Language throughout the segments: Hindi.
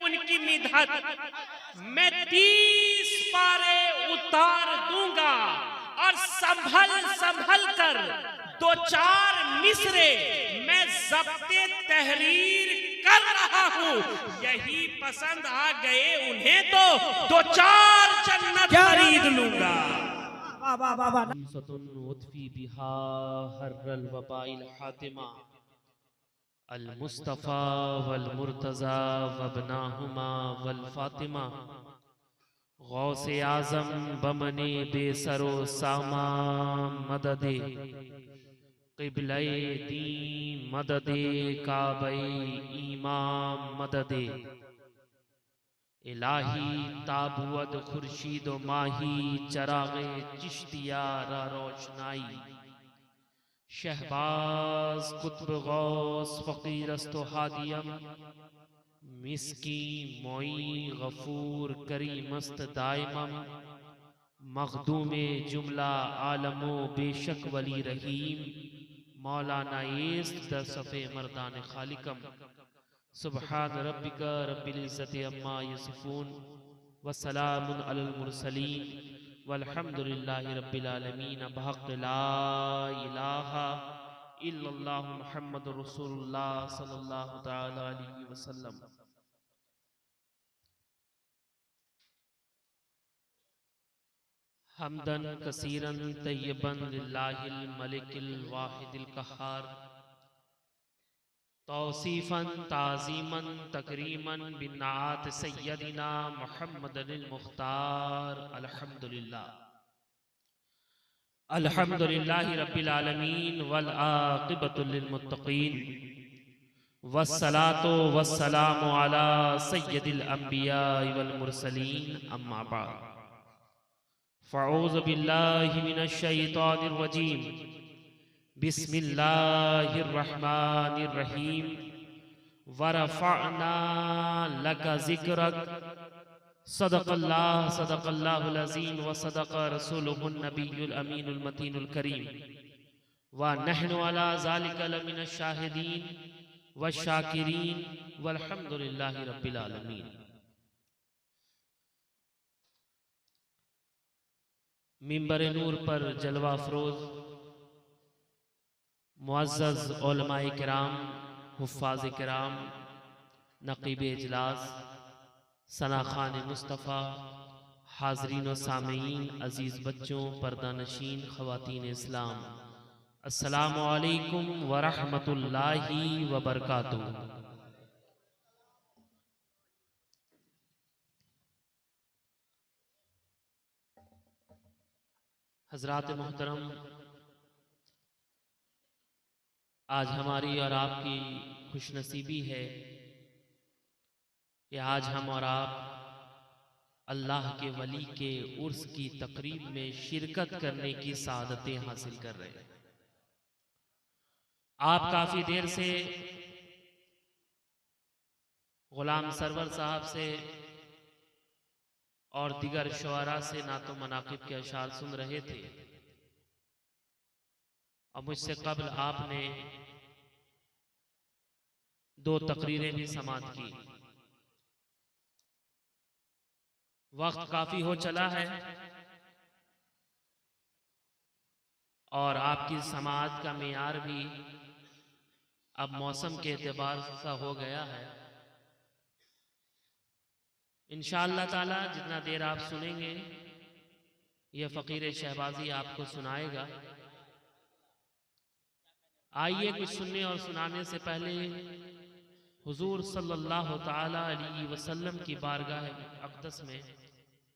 उनकी मिदहत मैं 30 पारे उतार दूंगा और संभल संभल कर 2-4 मिसरे मैं ज़ब्ते तहरीर कर रहा हूँ। यही पसंद आ गए उन्हें तो 2-4 जन्नत खरीद लूंगा। अल मुस्तफ़ा वल मुर्तज़ा वबनाहुमा वल फातिमा गौसे आज़म बमने बेसरो सामा मददे क़िबले दी मददे काबे इमाम मददे इलाही ताबुअद खुर्शीद माही चरागे चिश्तिया रा रोशनाई शहबाज कुतुब गौस फ़कीरस्तो हादियम मिस्की मोई गफूर करीमस्त दायमम मखदूम जुमला आलमो बेशक वली रहीम मौलाना इस्त दर सफ़े मर्दान खालिकम सुबहान रब्बिका रब्बिल इज़्ज़ति अम्मा यसिफून व सलामुन अलल मुरसलीन वल्हम्दुलिल्लाहि रब्बिल आलमीन बहक़ ला इलाहा इल्लल्लाहु मुहम्मदुर रसूलुल्लाह सल्लल्लाहु तआला अलैहि वसल्लम। हम्दन कसीरन तय्यबन लिल्लाहिल मलिकिल वाहिदिल क़हार तौसीफ़न ताज़ीमन तकरीमन बिन्नात सय्यदिना मुहम्मदिल मुख्तार। अल्हम्दुलिल्लाह अल्हम्दुलिल्लाहि रब्बिल आलमीन वल आक़िबतु लिल मुत्तक़ीन वस्सलातु वस्सलामु अला सय्यदिल अंबिया वल मुरसलीन अम्मा बाद फ़अऊज़ु बिल्लाहि मिनश शैतानिर रजीम बिस्मिल्लाहिर रहमानिर रहीम वरफ़अना लका ज़िक्रक सदक़ल्लाहुल अज़ीम व सदक़ रसूलुहुन नबियुल अमीनुल मतीनुल करीम व नहनु अला ज़ालिका लमिनश शाहिदीन व शाकिरीन वल्हम्दुलिल्लाहि रब्बिल आलमीन। मिंबर नूर पर जलवा अफरोज मुअज़्ज़ज़ उलमाए किराम हुफ़्फ़ाज़ किराम नक़ीब इजलास सनाख़ान मुस्तफ़ा हाज़रीन व सामीईन अज़ीज़ बच्चों पर्दा नशीन ख़वातीन इस्लाम अस्सलामु अलैकुम व रहमतुल्लाहि व बरकातुहू। हज़रात मोहतरम, आज हमारी और आपकी खुशनसीबी है कि आज हम और आप अल्लाह के वली के उर्स की तकरीब में शिरकत करने की सादतें हासिल कर रहे हैं। आप काफ़ी देर से गुलाम सरवर साहब से और दिगर शुआरा से नातो मनाकिब के अशार सुन रहे थे और मुझसे कब्ल आपने 2 तकरीरें भी समाअत की। वक्त काफी हो चला है और आपकी समाअत का मेयार भी अब मौसम के एतबार सा हो गया है। इंशाअल्लाह ताला जितना देर आप सुनेंगे यह फ़कीर शहबाजी आपको सुनाएगा। आइए कुछ सुनने और सुनाने से पहले हुजूर सल्लल्लाहु ताला अलैहि वसल्लम की बारगाह अक़दस में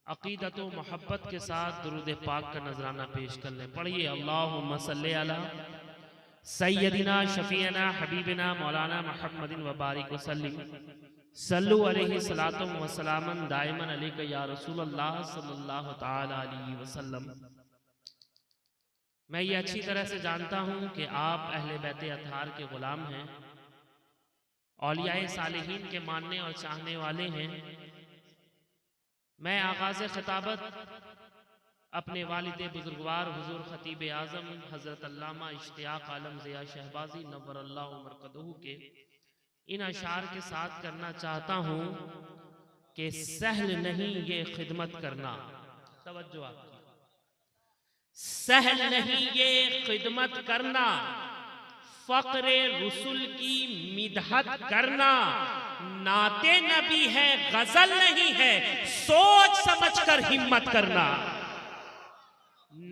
अक़ीदत व मोहब्बत के साथ दुरूद पाक का नजराना पेश कर लें। पढ़िए अल्लाहुम्मा सल्ली अला सय्यदिना शफ़ीना हबीबिना मौलाना मुहम्मदिन व बारिक वसल्लिम सल्लु अलैहि सलातुम व सलामन दाइमन अलैका या रसूलल्लाह सल्लल्लाहु ताला अलैहि वसल्लम। मैं ये अच्छी तरह से जानता हूँ कि आप अहले बैत अतहार के गुलाम हैं, औलियाए सालिहीन के मानने और चाहने वाले हैं। मैं आगाज़ खिताबत अपने वालिद बुजुर्गवार हुजूर खतीब आज़म हज़रत अल्लामा इश्तियाक़ आलम ज़िया शहबाजी नव्वरल्लाहु मरक़दहू के इन अशार के साथ करना चाहता हूँ कि सहल नहीं ये खिदमत करना, तवज्जो आपकी, सहल नहीं ये खिदमत करना, फक्रे रसूल की मिदहत करना, नाते नबी है गजल नहीं है, सोच समझकर हिम्मत करना।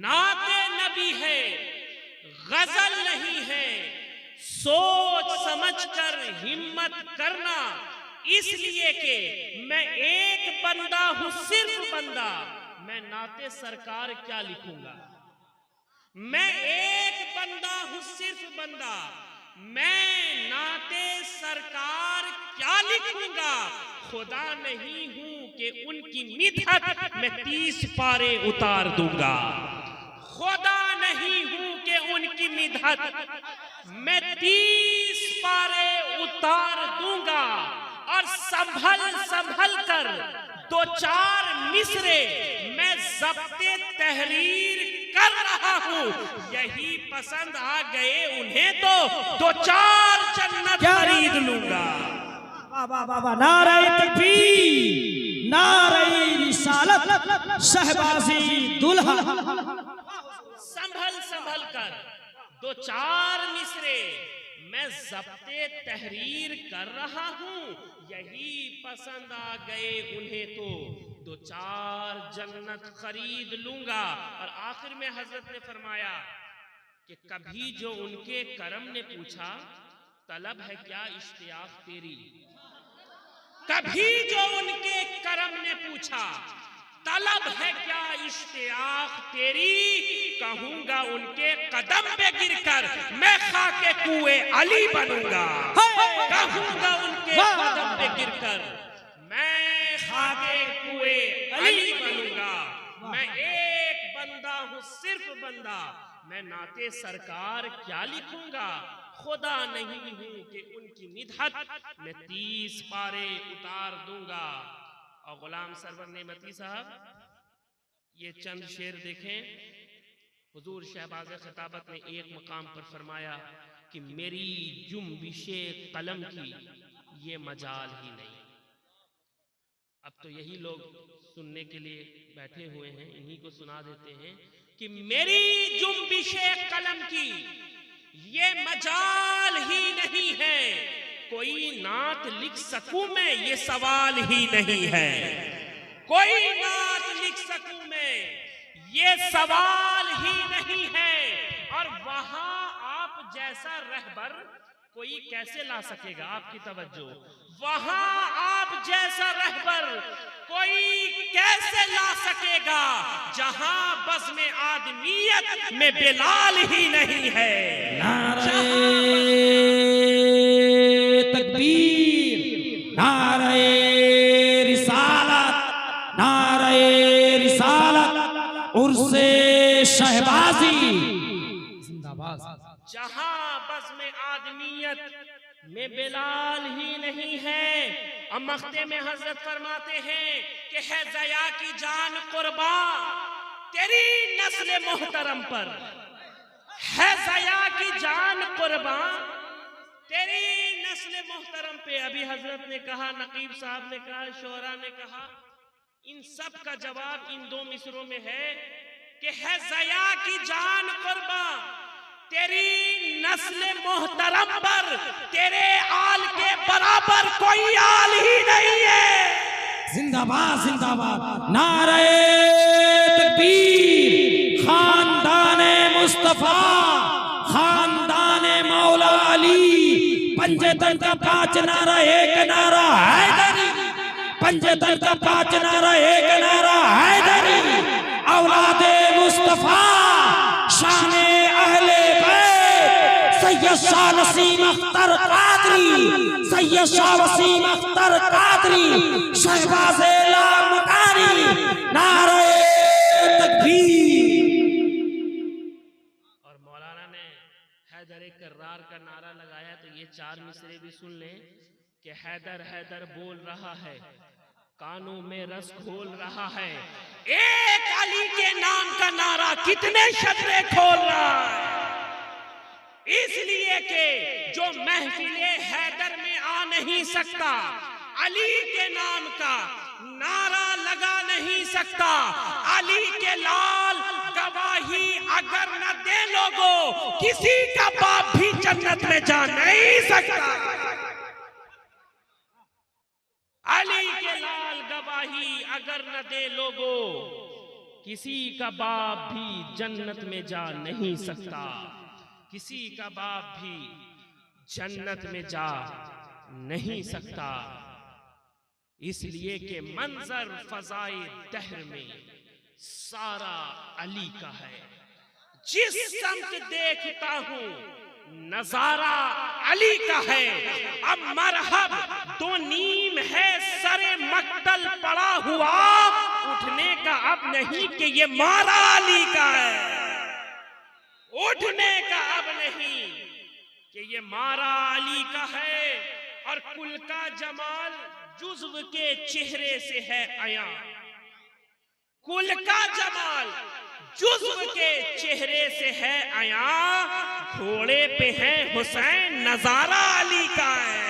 नाते नबी है गजल नहीं है, सोच समझकर हिम्मत करना। इसलिए कि मैं एक बंदा हूं, सिर्फ बंदा, मैं नाते सरकार क्या लिखूंगा। मैं एक बंदा हूं, सिर्फ बंदा, मैं नाते सरकार क्या लिखूंगा। खुदा नहीं हूं कि उनकी मिदहत मैं 30 पारे उतार दूंगा। खुदा नहीं हूं कि उनकी मिदहत मैं 30 पारे उतार दूंगा। और संभल संभल कर 2-4 मिसरे मैं ज़ब्ते तहरीर कर रहा हूं। यही पसंद आ गए उन्हें तो 2-4 जन्नत खरीद लूंगा। नारे तकबीर, नारे रिसालत, शहबाजी दुल्हा। संभल संभल कर 2-4 मिसरे मैं ज़ब्ते तहरीर कर रहा हूं। यही पसंद आ गए उन्हें तो 2-4 जन्नत खरीद लूंगा। और आखिर में हजरत ने फरमाया कि कभी जो उनके करम ने पूछा, तलब है क्या इश्तियाक तेरी। कभी जो उनके करम ने पूछा, तलब है क्या इश्तियाक तेरी। कहूंगा उनके कदम पे गिरकर मैं खाके कुएं अली बनूंगा। कहूंगा उनके कदम पे गिरकर मैं खाके कुएं अली बनूंगा। मैं एक बंदा हूं, सिर्फ बंदा, मैं नाते सरकार क्या लिखूंगा। खुदा नहीं हूं कि उनकी मिदहत मैं 30 पारे उतार दूंगा। और गुलाम सरवर नेमती साहब, ये चंद शेर देखें। हुजूर शहबाज़ खिताबत ने एक मकाम पर फरमाया कि मेरी जुम्बिशे कलम की ये मजाल ही नहीं। अब तो यही लोग सुनने के लिए बैठे हुए हैं, इन्हीं को सुना देते हैं कि मेरी जुम्बिशे कलम की ये मजाल ही नहीं है। कोई नात लिख सकूं मैं, ये सवाल ही नहीं है। कोई नात लिख सकूं मैं, ये सवाल ही नहीं है। और वहां आप जैसा रहबर कोई कैसे ला सकेगा। आपकी तवज्जो, वहां आप जैसा रहबर कोई कैसे ला सकेगा जहां बस में आदमियत में बिलाल ही नहीं है। नारे तकबीर, नारे रिसालत, नारे रिसालत, उर्से शहबाजी जिंदाबाद। जहां बस में आदमियत में बिलाल ही नहीं है। और मख्ते में हजरत फरमाते हैं कि है ज़या की जान कुर्बान तेरी नस्ल मोहतरम पर। है ज़या की जान कुर्बान तेरी नस्ल मोहतरम पे। अभी हजरत ने कहा, नकीब साहब ने कहा, शोरा ने कहा, इन सब का जवाब इन 2 मिसरों में है कि है ज़या की जान कुर्बान तेरी नस्ल मोहतरम पर, तेरे आल के बराबर कोई आल ही नहीं है। जिंदाबाद जिंदाबाद। नारे तकबीर, खानदाने मुस्तफा, खानदाने मौला अली। पंजतन का 5 नारा, एक नारा हैदरी। पंजतन का 5 नारा, एक नारा हैदरी। औलादे मुस्तफा, शाने अहले सैयद शाह वसीम अख्तर कादरी, सैयद शाह वसीम अख्तर कादरी, शहबाज़े लामकानी, नारे तकबीर। और मौलाना ने हैदर कर्रार का नारा लगाया तो ये 4 मिसरे भी सुन लें कि हैदर हैदर बोल रहा है, कानों में रस घोल रहा है। एक अली के नाम का नारा कितने शतरे खोल रहा है। इसलिए कि जो महफिले हैदर में आ नहीं सकता, अली के नाम का नारा लगा नहीं सकता। अली के लाल गवाही अगर न दे लोगो, किसी का बाप भी जन्नत में जा नहीं सकता। अली के लाल गवाही अगर न दे लोगो, किसी का बाप भी जन्नत में जा नहीं सकता। किसी का बाप भी जन्नत में जा नहीं सकता। इसलिए कि मंजर फजाए दहर में सारा अली का है। जिस समत देखता हूं नजारा अली का है। अब मरहब दो नीम है सरे मक्तल पड़ा हुआ, उठने का अब नहीं कि ये मारा अली का है। उठने का अब नहीं कि ये मारा अली का है। और कुल का जमाल जुज़्व के चेहरे से है आया। कुल का जमाल जुज़्व के चेहरे से है आया। घोड़े पे है हुसैन नजारा अली का है।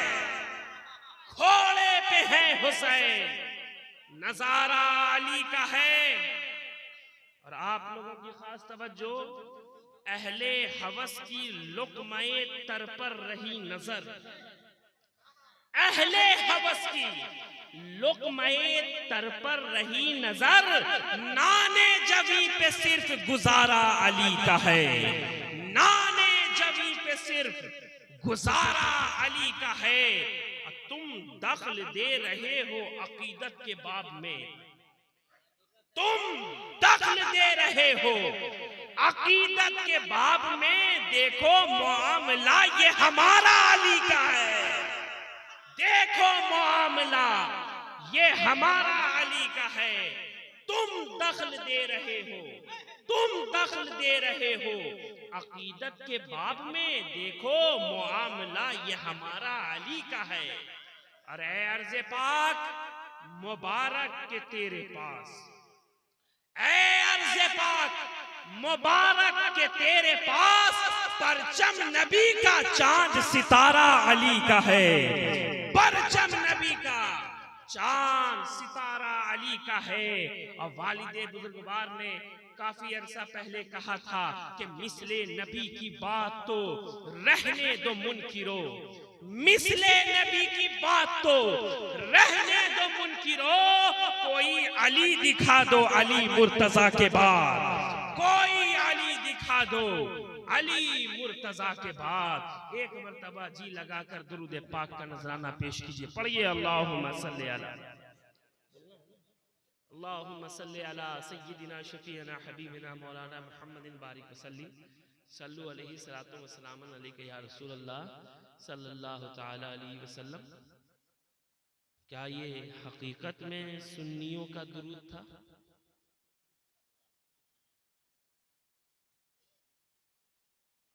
घोड़े पे है हुसैन नजारा अली का है। और आप लोगों की खास तवज्जो, अहले हवस की लुक़्माए तर पर रही नजर। अहले हवस की लुक़्माए तर पर रही नजर। नाने जवी पे सिर्फ गुजारा अली का है। नाने जवी पे सिर्फ गुजारा अली का है। और तुम दखल दे रहे हो अकीदत के बाब में। तुम दखल दे रहे हो अकीदत के बाब में। देखो मामला ये हमारा अली का है। देखो मामला ये हमारा अली का है। तुम दखल दे रहे हो। तुम दखल दे रहे हो अकीदत के बाब में। देखो मामला ये हमारा अली का है। अरे अर्ज़े पाक मुबारक के तेरे पास। ऐ अर्ज़े पाक मुबारक के तेरे पास। परचम नबी का चांद सितारा अली का है। परचम नबी का चांद सितारा अली का है। और वालिदे बुजुर्गवार ने काफी अरसा पहले कहा था कि मिसले नबी की बात तो रहने दो मुनकिरो। मिसले नबी की बात तो रहने दो मुनकिरो। कोई अली दिखा दो अली मुर्तजा के बाद। कोई अली दिखा दो अली मुर्तजा के बाद। एक मर्तबा जी लगाकर दुरूद पाक का नजराना पेश कीजिए। पढ़िए अल्लाहुम्मा सल्ली अला अल्लाहुम्मा सल्ली अला सय्यिदिना शफीना हबीबिना मौलाना मुहम्मदिन बारिक वसल्लिम सल्लु अलैहि सलातो व सलामन अलैका या रसूल अल्लाह सल्लल्लाहु तआला अलैहि वसल्लम। क्या ये हकीकत में सुन्नियों का दुरूद था?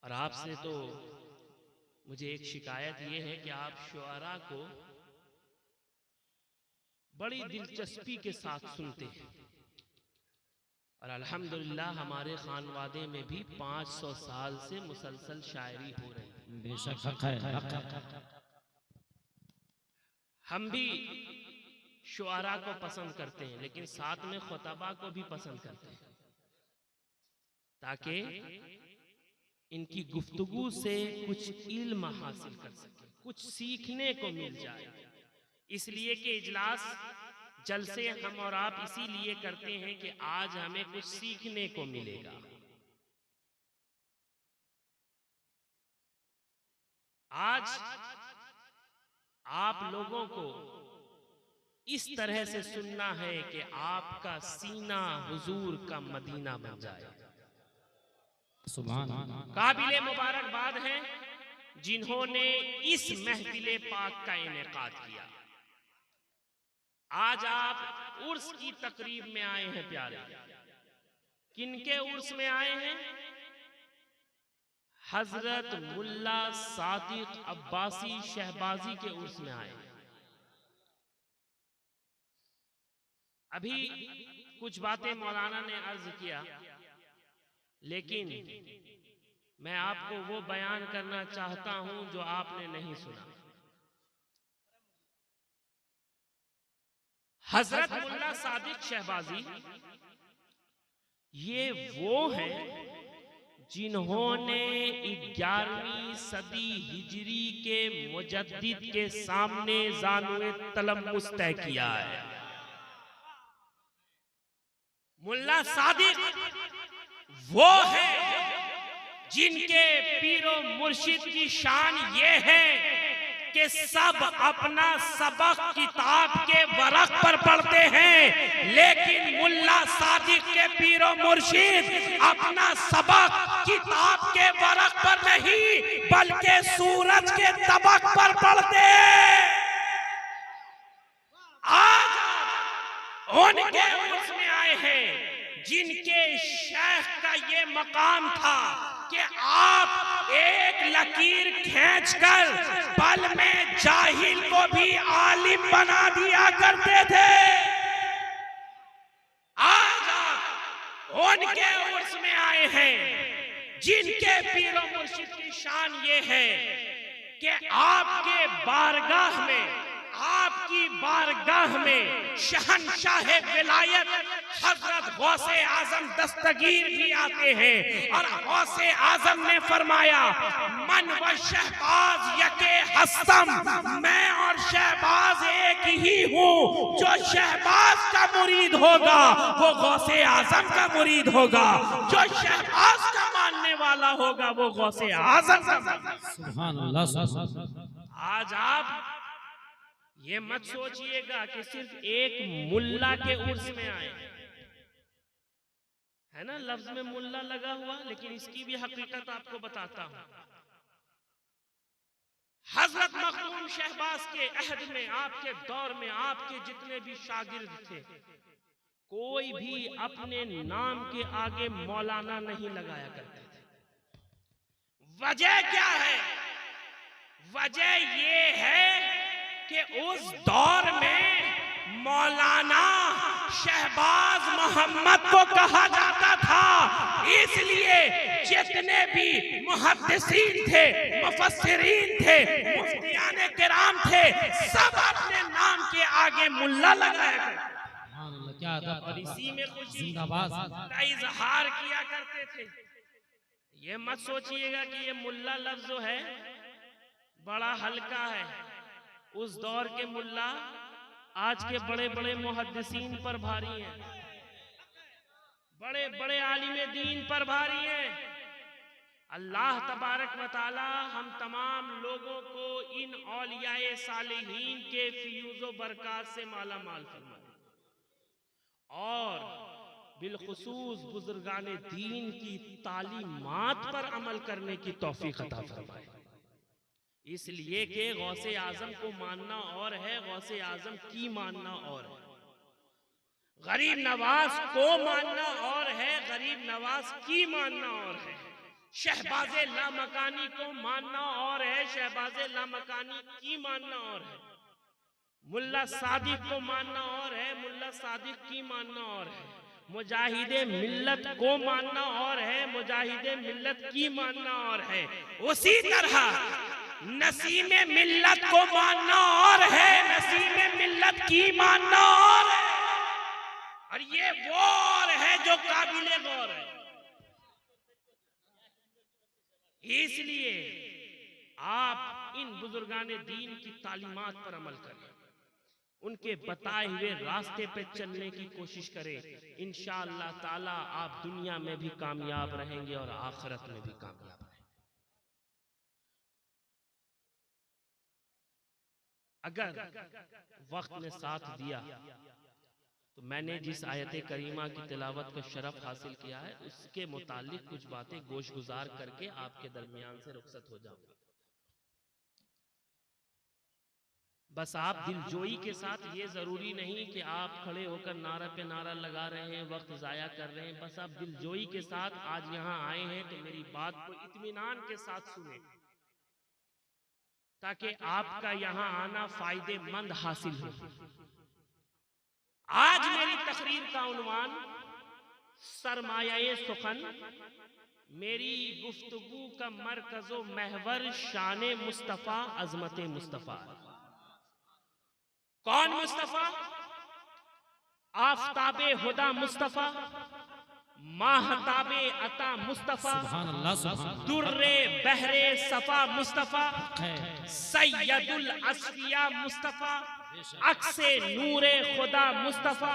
और आपसे तो मुझे एक शिकायत ये है कि आप शुआरा को बड़ी दिलचस्पी के साथ सुनते हैं। और अल्हम्दुलिल्लाह हमारे खानवादे में भी 500 साल से मुसलसल शायरी हो रही है। बेशक हक है। हम भी शुआरा को पसंद करते हैं, लेकिन साथ में खुतबा को भी पसंद करते हैं, ताकि इनकी गुफ्तगू से कुछ इल्म हासिल कर सके, कुछ सीखने को मिल जाए। इसलिए कि इजलास जलसे हम और आप इसीलिए करते हैं कि आज हमें कुछ सीखने को मिलेगा। आज आप लोगों को इस तरह से सुनना है कि आपका सीना हुजूर का मदीना बन जाए। सुभान अल्लाह। काबिले मुबारकबाद हैं जिन्होंने इस महफिले पाक का इनेकाद किया। आज आप उर्स की तकरीब में आए हैं प्यारे। किनके उर्स में आए हैं? हजरत मुल्ला सादिक अब्बासी शहबाजी के उर्स में आए। अभी कुछ बातें मौलाना ने अर्ज किया, लेकिन मैं आपको वो बयान करना चाहता हूं जो आपने नहीं सुना। हजरत मुल्ला सादिक शहबाजी ये वो हैं जिन्होंने 11वीं सदी हिजरी के मुजद्दिद के सामने जानुए तलम्मुस तय किया है। मुल्ला सादिक वो है जिनके पीरो मुर्शिद की शान ये है कि सब अपना सबक किताब के वरक पर पढ़ते हैं, लेकिन मुल्ला सादिक के पीरो मुर्शिद अपना सबक किताब के वरक पर नहीं बल्कि सूरज के तबक पर पढ़ते हैं। आज उनके उसमें आए हैं जिनके शेख का ये मकाम था कि आप एक लकीर खींचकर पल में जाहिल को भी आलिम बना दिया करते थे। आज आप उनके उर्स में आए हैं जिनके पीरो मुर्शिद की शान ये है कि आपके बारगाह में, आपकी बारगाह में शहनशाह विलायत हजरत गौसे आजम दस्तगीर भी आते हैं और गौसे आजम ने फरमाया मन व शहबाज यके हस्तम, मैं और शहबाज एक ही हूँ। जो शहबाज का मुरीद होगा वो गौसे आजम का मुरीद होगा, जो शहबाज का मानने वाला होगा वो गौसे आजम का। सुभान अल्लाह। आज आप ये मत सोचिएगा कि सिर्फ एक मुल्ला के उर्स में आए, है ना, लफ्ज में मुल्ला लगा हुआ, लेकिन इसकी भी हकीकत आपको बताता हूं। हजरत मखदूम शहबाज के अहद में, आपके दौर में, आपके जितने भी शागिर्द थे, कोई भी अपने नाम के आगे मौलाना नहीं लगाया करते थे। वजह क्या है? वजह ये है कि उस दौर में मौलाना शहबाज मोहम्मद को कहा जाता था, इसलिए जितने भी मुहद्दिसीन थे, मुफस्सिरीन थे, मुफ्तियाने किराम थे, सब अपने नाम के आगे मुल्ला लगाया करते और इसी में खुशी का इजहार किया करते थे। ये मत सोचिएगा कि ये मुल्ला लफ्ज जो है बड़ा हल्का है। उस दौर के मुल्ला आज के बड़े बड़े मुहद्दिसीन पर भारी हैं, बड़े बड़े आलिम दीन पर भारी हैं। अल्लाह तबारक व तआला हम तमाम लोगों को इन औलियाए सालिहीन के फियूज़ो बरक़ात से माला माल फरमाए और बिलखुसूस बुजुर्गाने दीन की तालीमात पर अमल करने की तौफीक अता फरमाए। इसलिए कि गौसे आजम को मानना और है, गौसे आजम की मानना और है, गरीब नवाज को मानना और है, गरीब नवाज की मानना और है, शहबाजे लामकानी को मानना और है, शहबाजे लामकानी की मानना और है, मुल्ला सादिक को मानना और है, मुल्ला सादिक की मानना और है, मुजाहिदे मिल्लत को मानना और है, मुजाहिदे मिल्लत की मानना और है। उसी तरह नसीमे मिल्लत को मानना और है, नसीमे मिल्लत की मानना और है, और ये वो और है जो काबिले गौर है। इसलिए आप इन बुजुर्गाने दीन की तालीमात पर अमल करें, उनके बताए हुए रास्ते पे चलने की कोशिश करें। इंशाअल्लाह ताला आप दुनिया में भी कामयाब रहेंगे और आखिरत में भी कामयाब रहेंगे। अगर वक्त ने साथ दिया तो मैंने जिस आयत करीमा की तिलावत को शरफ हासिल किया है उसके मुतालिक कुछ बातें गोश गुजार करके आपके दरमियान से रुखसत हो जाऊंगा। बस आप दिलजोई के साथ, ये जरूरी नहीं कि आप खड़े होकर नारा पे नारा लगा रहे हैं, वक्त जाया कर रहे हैं, बस आप दिलजोई के साथ आज यहाँ आए हैं तो मेरी बात को इत्मीनान के साथ सुने ताकि आपका यहाँ आना फायदेमंद हासिल हो। आज मेरी तकरीर का उन्वान सरमाया सुखन, मेरी गुफ्तगू का मरकज़ो महवर शान मुस्तफ़ा, अजमत मुस्तफ़ा। कौन मुस्तफ़ा? आफताबे हुदा मुस्तफा, माहताबे अता मुस्तफा, सुभान अल्लाह सुभान अल्लाह। दुर्रे बहरे सफा मुस्तफा, सैयदुल अस्फिया मुस्तफा, अक्से नूरे खुदा मुस्तफा,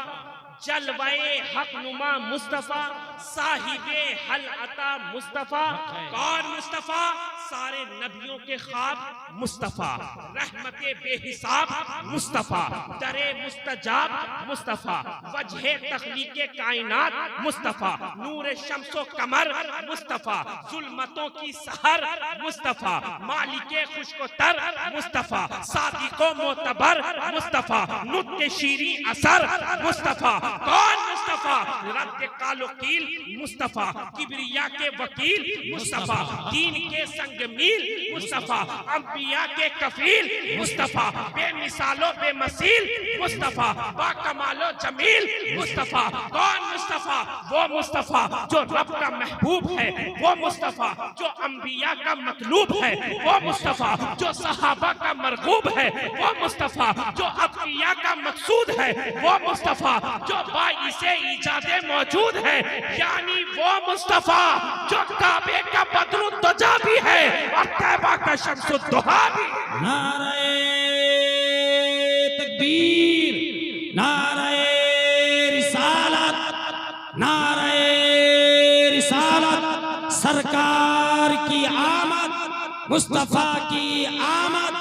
जलवाए हक नुमा मुस्तफा, साहिबे हल अता मुस्तफा। कौन मुस्तफा? सारे नबियों के ख्वाब मुस्तफा, रहमते बेहिसाब मुस्तफा, दरे मुस्तजाब मुस्तफा, वजहे तखलीके कायनात मुस्तफा, नूरे शम्सो कमर मुस्तफा, जुल्मतों की सहर मुस्तफा, मालिके खुशको तर मुस्तफा, सादिको मोतबर मुस्तफा, नुत्ते शीरी असर मुस्तफा। कौन मुस्तफा? रद्द कालो कील मुस्तफा, किबरिया के वकील मुस्तफा, दीन के संगमील मुस्तफा, अंबिया के कफील मुस्तफा, बेमिसालो बेमसील मुस्तफा, बाकमालो जमील मुस्तफा। कौन मुस्तफा? वो मुस्तफा जो रब का महबूब है, वो मुस्तफा जो अंबिया का मतलूब है, वो मुस्तफा जो सहाबा का मरगूब है, वो मुस्तफा जो अतकिया का मकसूद है, वो मुस्तफा जो बाइसे इजादे मौजूद है, यानी वो मुस्तफा जो काबे का बदरुद्दोजा भी है और तैबा का शम्सुद्दुहा भी। नारे तकबीर, नारे रिसालत, नारे रिसालत। सरकार की आमद, मुस्तफा की आमद,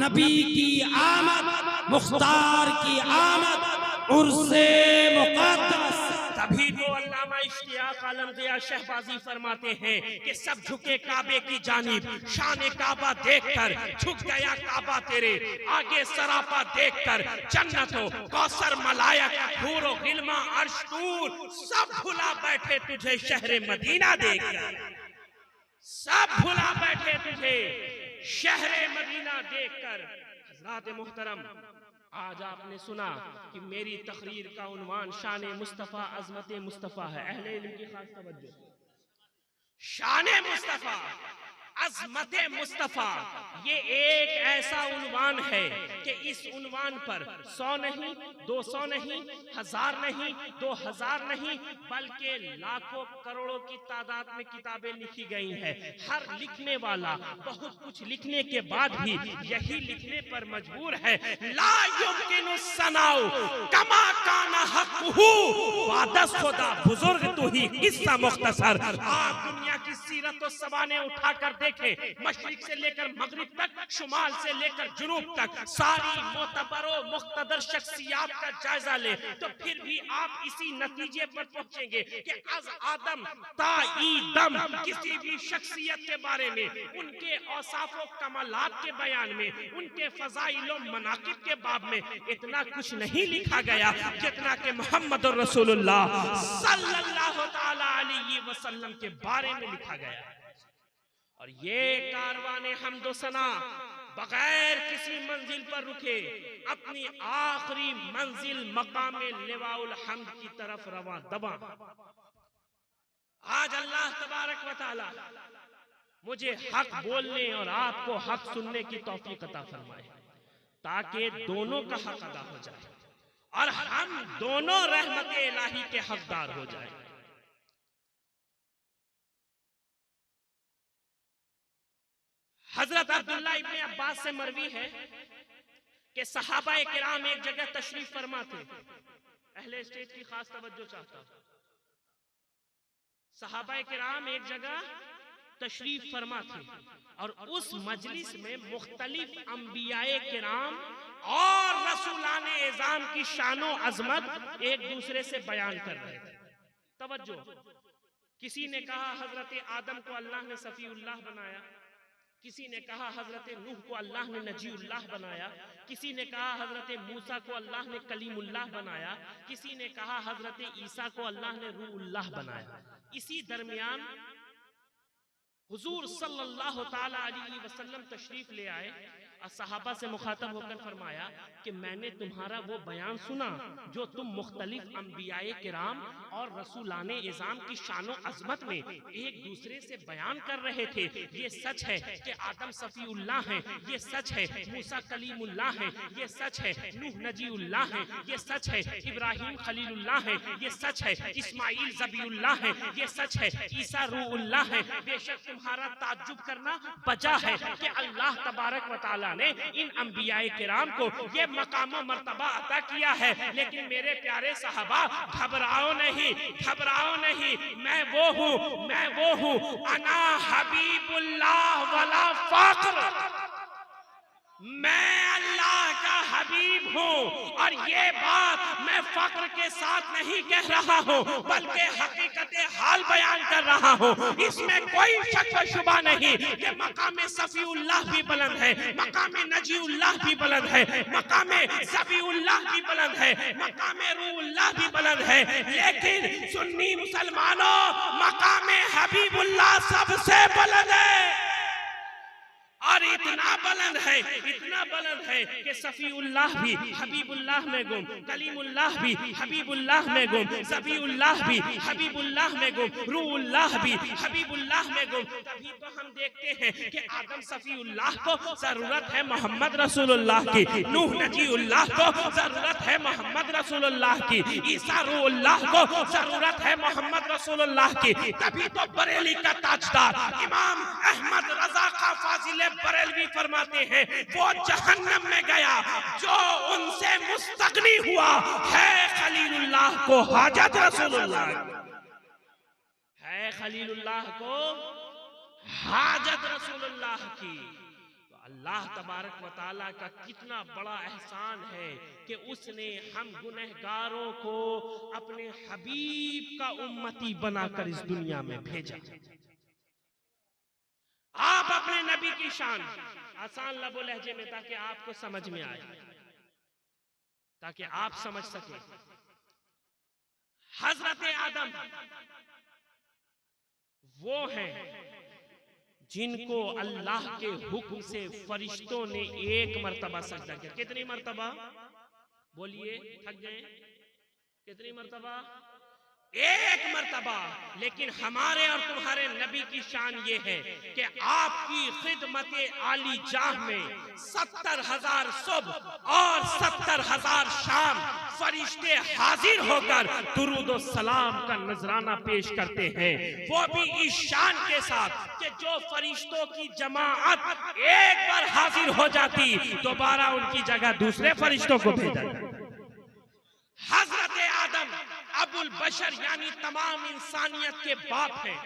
नबी की आमद, मुख्तार की आमद, उर्से मुक़द्दस। तभी तो अल्लामा इश्तियाक आलमगिया शहबाजी फरमाते हैं कि सब झुके काबे की जानिब, शान काबा देखकर झुक गया काबा तेरे आगे, सरापा देखकर जन्नतो कौसर मलायक हूरो गिल्मा अर्श तूर, सब भुला बैठे तुझे शहरे मदीना देखकर, सब भुला बैठे तुझे शहरे मदीना देखकर। हज़रात मोहतरम, आज आपने सुना कि मेरी तकरीर का उन्वान शान मुस्तफ़ा अज़मत मुस्तफ़ा है। अहले इल्म की खास तवज्जो, शान मुस्तफ़ा अज़मत मुस्तफ़ा, ये एक ऐसा उन्वान है कि इस उन्वान पर 100 नहीं, 200 नहीं, 1000 नहीं, 2000 नहीं, बल्कि लाखों करोड़ों की तादाद में किताबें लिखी गई हैं। हर लिखने वाला बहुत कुछ लिखने के बाद भी यही लिखने पर मजबूर है, ला युमकिनु सनाउ कमा काना हक़्क़ुहु, वादस खुदा बुजुर्ग तू ही किस्सा मुख्तसर। आप दुनिया की सीरत और सवाने उठाकर देखें, मशरिक से लेकर मगरिब तक, शुमाल से लेकर जुनूब तक, सारी मोतबरो मुख्तदर शख्सियात का जायजा ले तो फिर भी आप इसी नतीजे पर पहुंचेंगे कि अज आदम ता ईदम, किसी भी शख्सियत के बारे में, उनके औसाफ व कमालात के बयान में, उनके फजाइल व मनाकिब के बाब में इतना कुछ नहीं लिखा गया जितना कि मोहम्मद रसूलुल्लाह सल्लल्लाहु तआला अलैहि वसल्लम के बारे में लिखा गया। और ये कारवाने हम्दो सना बगैर किसी मंजिल पर रुके अपनी आखिरी मंजिल मकाम लिवाउल हम्द की तरफ रवां दवा। आज अल्लाह तबारक व तआला मुझे हक बोलने और आपको हक सुनने की तौफीक अता फरमाए, ताकि दोनों का हक अदा हो जाए और हम दोनों रहमत इलाही के हकदार हो जाए। हजरत अब्दुल्ला इब्ने अब्बास से मरवी है कि सहाबाए किराम एक जगह तशरीफ फरमा थे। अहले स्टेज की खास तवज्जो चाहता हूं। सहाबाए किराम एक जगह तशरीफ फरमा थे और उस मजलिस में मुख्तलिफ अंबियाए किराम और रसूलाने एज़ाम की शानो अजमत एक दूसरे से बयान कर रहे थे। तवज्जो, किसी ने कहा हजरत आदम को अल्लाह ने सफीउल्लाह बनाया, किसी ने कहा हजरत नूह को अल्लाह ने नजीउल्लाह बनाया, किसी ने कहा हजरत मूसा को अल्लाह ने कलीमुल्लाह बनाया, किसी ने कहा हजरत ईसा को अल्लाह ने रूहुल्लाह बनाया। इसी दरमियान हुजूर सल्लल्लाहु ताला अलैहि वसल्लम तशरीफ ले आए और सहाबा से मुखातब होकर फरमाया कि मैंने तुम्हारा वो बयान सुना जो तुम मुख्तलिफ अंबियाए किराम और रसूलाने इज़ाम की शानो अजमत में एक दूसरे से बयान कर रहे थे। ये सच है कि आदम सफीउल्लाह हैं, ये सच है मूसा कलीमुल्लाह हैं, ये सच है नूह नजीउल्लाह हैं, ये सच है इब्राहिम खलीलुल्लाह हैं, ये सच है इस्माइल ज़बीउल्लाह हैं, ये सच है ईसा रूहुल्लाह हैं। बेशक तुम्हारा ताज्जुब करना बचा है कि अल्लाह तबारक व तआला ने इन अंबियाए किराम को ये मकाम व मर्तबा अता किया है। लेकिन मेरे प्यारे सहाबा, घबराओ नहीं, घबराओ नहीं, मैं वो हूँ अना हबीबुल्लाह वला फख्र, मैं अल्लाह का हबीब हूँ। और ये बात मैं फख्र के साथ नहीं कह रहा हूँ, बल्कि हकीकत हाल बयान कर रहा हूँ। इसमें कोई शक व शुबा नहीं कि मकाम सफीउल्लाह भी बुलंद है, मकाम नजीउल्लाह भी बुलंद है, मकाम ज़बीउल्लाह भी बुलंद है, मकाम रूहुल्लाह भी बुलंद है। लेकिन सुन्नी मुसलमानों, मकाम हबीबुल्लाह सबसे बुलंद है। और इतना बुलंद है कि सफीउल्लाह भी हबीबुल्लाह में गुम, कलीमुल्लाह भी हबीबुल्लाह में गुम, ज़बीउल्लाह भी हबीबुल्लाह में गुम, रूहुल्लाह भी हबीबुल्लाह में गुम। तभी तो हम देखते हैं कि आदम सफीउल्लाह को जरूरत है मोहम्मद रसूलुल्लाह की, नूह नजीउल्लाह को जरूरत है मोहम्मद रसूलुल्लाह की, ईसा रूहुल्लाह को जरूरत है मोहम्मद रसूलुल्लाह की। तभी तो बरेली का ताजदार इमाम अहमद रजा खा फाजिल बरेलवी फरमाते हैं, वो जहन्नम में गया जो उनसे मुस्तगनी हुआ है खलीलुल्लाह को हाजत रसूलुल्लाह, है खलीलुल्लाह को हाजत रसूलुल्लाह की। तो अल्लाह तबारक व तआला का कितना बड़ा एहसान है कि उसने हम गुनहगारों को अपने हबीब का उम्मती बनाकर इस दुनिया में भेजा। आप अपने नबी की शान आसान लबो लहजे में, ताकि आपको समझ में आए, ताकि आप समझ सके। हजरत आदम वो हैं जिनको अल्लाह के हुक्म से फरिश्तों ने एक मर्तबा सजदा किया। कितनी मर्तबा बोलिए, थक गए? कितनी मर्तबा? एक मर्तबा। लेकिन हमारे और तुम्हारे नबी की शान ये है कि आपकी खिदमत आली जाह में 70,000 सुबह और 70,000 शाम फरिश्ते हाजिर होकर दुरूद और सलाम का नजराना पेश करते हैं। वो भी इस शान के साथ कि जो फरिश्तों की जमाअत एक बार हाजिर हो जाती, दोबारा उनकी जगह दूसरे फरिश्तों को भेजा जाता। हजरत आदम अबुल बशर यानी तमाम इंसानियत के बाप हैं,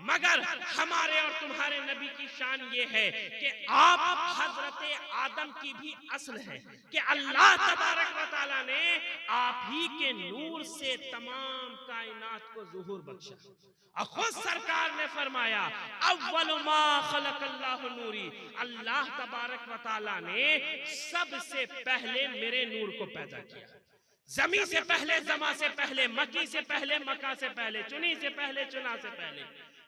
मगर हमारे और तुम्हारे नबी की शान ये है कि आप हजरत आदम की भी असल है कि अल्लाह तबारक व तआला ने आप ही के नूर से तमाम कायनात को ज़ुहूर बख्शा। और खुद सरकार ने फरमाया, अव्वलु मा खलक़ल्लाहु नूरी, अल्लाह तबारक व तआला ने सबसे पहले मेरे नूर को पैदा किया। जमी से पहले, जमा से पहले, मकी से पहले, मक्का से पहले, चुनी से पहले, चुना से पहले,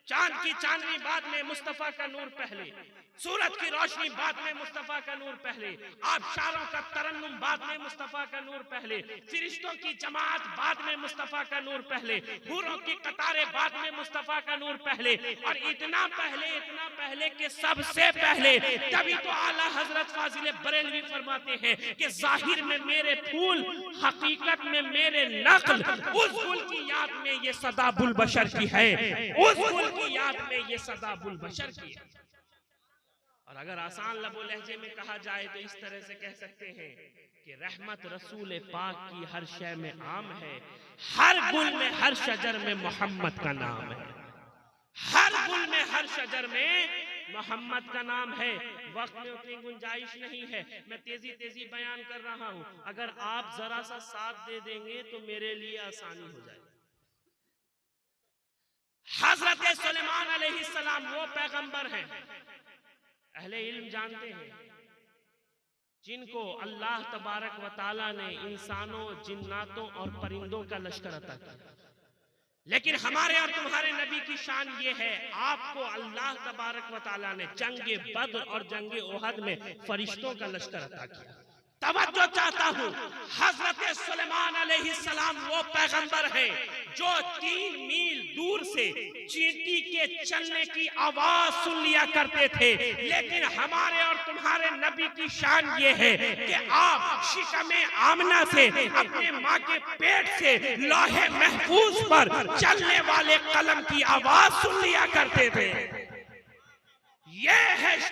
चांद की चांदनी बाद में, मुस्तफा का नूर पहले, सूरज की रोशनी बाद में, मुस्तफा का नूर पहले, आबशारों का तरन्नुम बाद में, मुस्तफा का नूर पहले, फिरिश्तों की जमात बाद में, मुस्तफा का नूर पहले, हूरों की कतारें बाद में, मुस्तफा का नूर पहले। और इतना पहले कि सबसे पहले तभी तो आला हजरत फाजिल बरेलवी फरमाते हैं कि जाहिर में मेरे फूल, हकीकत में मेरे नक्ल, उस गुल की याद में ये सदा बुल बशर की है, उस गुल की याद में ये सदा बुल बशर की है। और अगर आसान लबो लहजे में कहा जाए तो इस तरह से कह सकते हैं कि रहमत रसूल पाक की हर शय में आम है, हर गुल में हर शजर में मोहम्मद का नाम है, हर गुल में हर शजर में मोहम्मद का नाम है। वक्त में उतनी गुंजाइश नहीं है, मैं तेजी बयान कर रहा हूं। अगर आप जरा सा साथ दे देंगे तो मेरे लिए आसानी हो जाएगी। हजरत सुलेमान अलैहिस्सलाम वो पैगंबर हैं, अहले इल्म जानते हैं, जिनको अल्लाह तबारक व तआला ने इंसानों, जिन्नातों और परिंदों का लश्कर अता किया। लेकिन हमारे और तुम्हारे नबी की शान ये है, आपको अल्लाह तबारक व तआला ने जंगे बद्र और जंगे ओहद में फरिश्तों का लश्कर अता किया। तवज्जो चाहता हूँ, हजरत सुलेमान अलैहिस्सलाम वो पैगंबर है जो 3 मील दूर से चींटी के चलने की आवाज सुन लिया करते थे, लेकिन हमारे और तुम्हारे नबी की शान ये है कि आप शिकमे आमना से, अपने माँ के पेट से लौहे महफूज पर चलने वाले कलम की आवाज सुन लिया करते थे। ये है